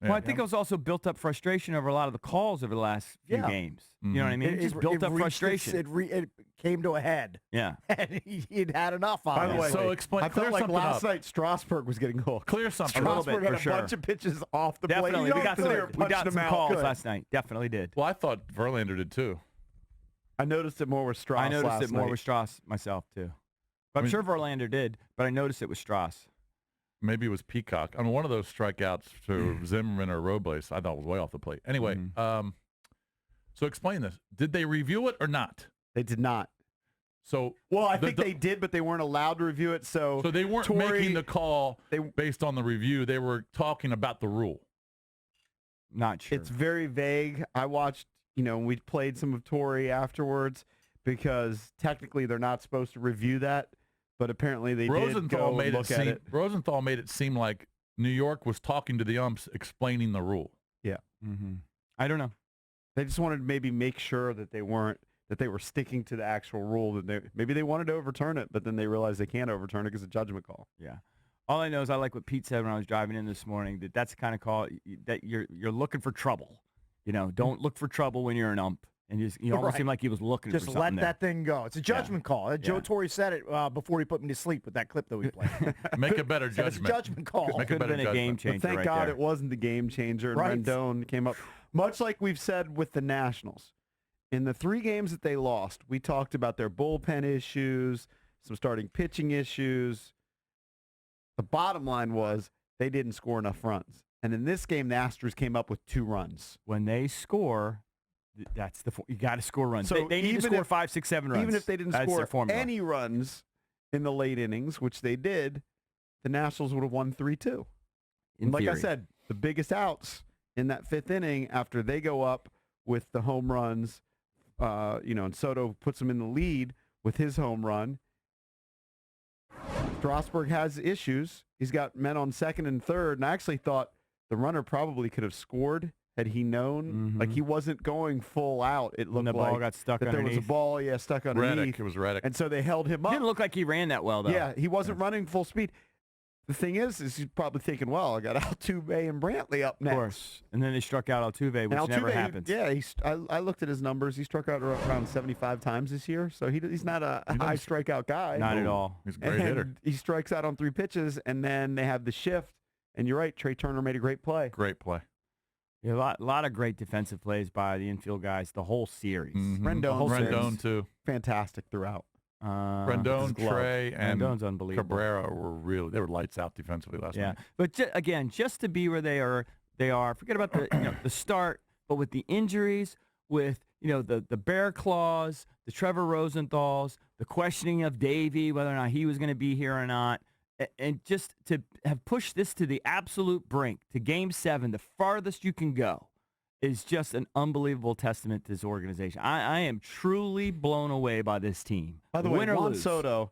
Well, I think it was also built up frustration over a lot of the calls over the last few games. You know what I mean? It just built up frustration. It came to a head. Yeah. And he'd had enough on By the way, So explain. I felt Clear like something last up. night Strasburg was getting hooked. Clear something. little up. bit, Strasburg had for a bunch sure. of pitches off the Definitely. plate. We got They were punching some him calls out. last night. Definitely did. Well, I thought Verlander did too. I noticed it more with Strauss I noticed last it more night. with Strauss myself, too. But I'm sure Verlander did, but I noticed it with Strauss. Maybe it was Peacock. I mean, one of those strikeouts to Zimmerman or Robles, I thought was way off the plate. Anyway, so explain this. Did they review it or not? They did not. So Well, I think they did, but they weren't allowed to review it. So they weren't Torrey- making the call based on the review. They were talking about the rule. Not sure. It's very vague. I watched, we played some of Torrey afterwards because technically they're not supposed to review that, but apparently they did go and look at it. Rosenthal made it seem like New York was talking to the umps, explaining the rule. Yeah. I don't know. They just wanted to maybe make sure that they were sticking to the actual rule. That maybe they wanted to overturn it, but then they realized they can't overturn it because it's a judgment call. Yeah. All I know is I like what Pete said when I was driving in this morning, that's the kind of call that you're looking for trouble. Don't look for trouble when you're an ump. And you almost seem like he was looking for Just something let there. that thing go. It's a judgment call. Joe Torre said it before he put me to sleep with that clip that we played. Make a better Said it's a judgment. judgment call. Make a Could have better been a game judgment. changer But thank right God there. it wasn't the game changer, and Right. Rendon came up. Much like we've said with the Nationals. In the 3 games that they lost, we talked about their bullpen issues, some starting pitching issues. The bottom line was they didn't score enough runs. And in this game, the Astros came up with 2 runs. When they score, that's you got to score runs. So they need to even score if- 5, 6, 7 runs. Even if they didn't That's their score formula. any runs in the late innings, which they did, the Nationals would have won 3-2. In Like I theory. said, the biggest outs in that 5th inning after they go up with the home runs, and Soto puts them in the lead with his home run. Strasburg has issues. He's got men on second and third, and I actually thought the runner probably could have scored had he known. Like he wasn't going full out. It looked the like ball got stuck that there was a underneath. ball, stuck underneath. Reddick. It was Reddick. And so they held him up. Didn't look like he ran that well, though. Yeah, he wasn't running full speed. The thing is he's probably thinking, well, I got Altuve and Brantley up next. Of course. And then they struck out Altuve, which And never Altuve, happens. Yeah, I looked at his numbers. He struck out around 75 times this year, so he's not a high strikeout guy. Not at all. He's a great And hitter. he strikes out on 3 pitches, and then they have the shift. And you're right, Trey Turner made a great play. Great play. Yeah, a lot of great defensive plays by the infield guys the whole series. Rendon too. Fantastic throughout. Rendon, Trey, and Rendon's unbelievable. Cabrera they were lights out defensively last night. But again, just to be where they are. Forget about the the start, but with the injuries, with the bear claws, the Trevor Rosenthals, the questioning of Davey whether or not he was going to be here or not, and just to have pushed this to the absolute brink, to Game 7, the farthest you can go, is just an unbelievable testament to this organization. I am truly blown away by this team. By the way, Win or Juan lose. Soto,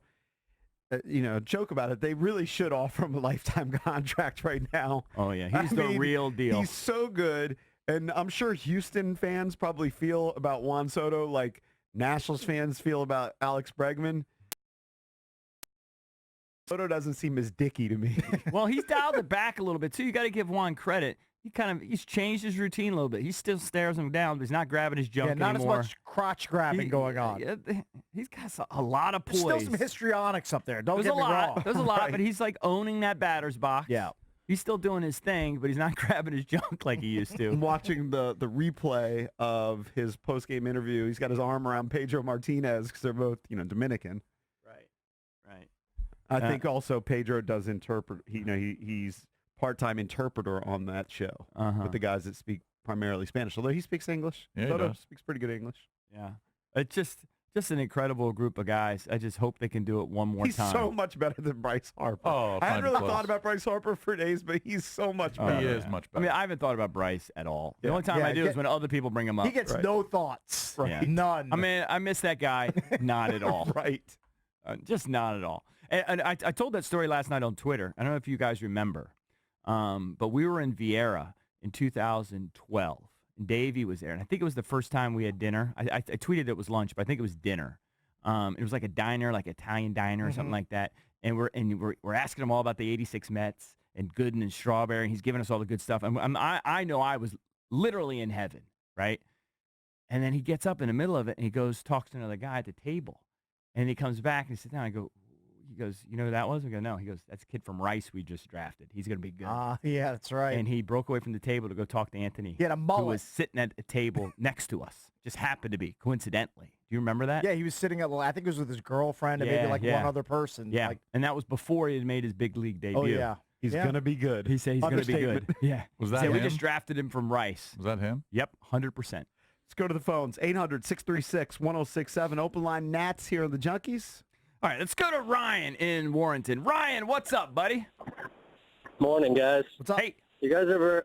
joke about it. They really should offer him a lifetime contract right now. Oh, yeah. He's the real deal. He's so good. And I'm sure Houston fans probably feel about Juan Soto like Nationals fans feel about Alex Bregman. Soto doesn't seem as dicky to me. Well, he's dialed it back a little bit, too. You got to give Juan credit. He's changed his routine a little bit. He still stares him down, but he's not grabbing his junk not anymore. as much crotch grabbing going on. He's got a lot of poise. Still some histrionics up there. Don't There's get a me lot. wrong. There's a lot, but he's like owning that batter's box. Yeah. He's still doing his thing, but he's not grabbing his junk like he used to. I'm watching the replay of his post-game interview. He's got his arm around Pedro Martinez because they're both, Dominican. Right. I think also Pedro does interpret. He's part-time interpreter on that show with the guys that speak primarily Spanish. Although he speaks English. Yeah, he Soto does. speaks pretty good English. Yeah. It's just an incredible group of guys. I just hope they can do it one more He's time. so much better than Bryce Harper. Oh, I hadn't not even really close. thought about Bryce Harper for days, but he's so much better. He is much better. I mean, I haven't thought about Bryce at all. The Yeah. only time Yeah, I do is when other people bring him up. He gets Right. no thoughts. Right. None. I mean, I miss that guy. Not at all. Right. Just not at all. And I told that story last night on Twitter. I don't know if you guys remember. But we were in Vieira in 2012. And Davey was there. And I think it was the first time we had dinner. I tweeted it was lunch, but I think it was dinner. It was like a diner, like Italian diner or something like that. And we're asking them all about the 86 Mets. and Gooden and Strawberry, and he's giving us all the good stuff. I know I was literally in heaven, right? And then he gets up in the middle of it, and he goes, talks to another guy at the table. And he comes back, and he sits down. He goes, you know who that was? I go, no. He goes, that's a kid from Rice we just drafted. He's going to be good. Yeah, that's right. And he broke away from the table to go talk to Anthony, He had a mullet. who was sitting at a table next to us. Just happened to be, coincidentally. Do you remember that? Yeah, he was sitting at, I think it was with his girlfriend and maybe Yeah, one other person. Yeah, Like, and that was before he had made his big league debut. oh, yeah. He's going to be good. He said he's going to be good. Understatement. Yeah. Was He that said, we him? just drafted him from Rice. Was that him? Yep, 100%. Let's go to the phones. 800-636-1067. Open line Nats here on the Junkies. All right, let's go to Ryan in Warrenton. Ryan, what's up, buddy? Morning, guys. What's up? Hey, You guys ever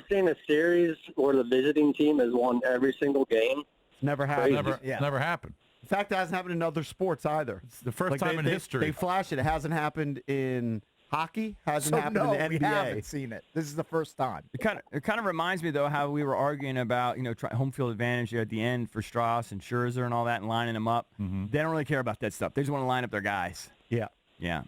seen a series where the visiting team has won every single game? It's never happened. Never happened. In fact, it hasn't happened in other sports either. It's the first time in history. They flash it. It hasn't happened in hockey. Hasn't So, happened no, in the we NBA. haven't seen it. This is the first time. it kind of reminds me, though, how we were arguing about, home field advantage at the end for Strauss and Scherzer and all that and lining them up. They don't really care about that stuff. They just want to line up their guys. Yeah. Yeah.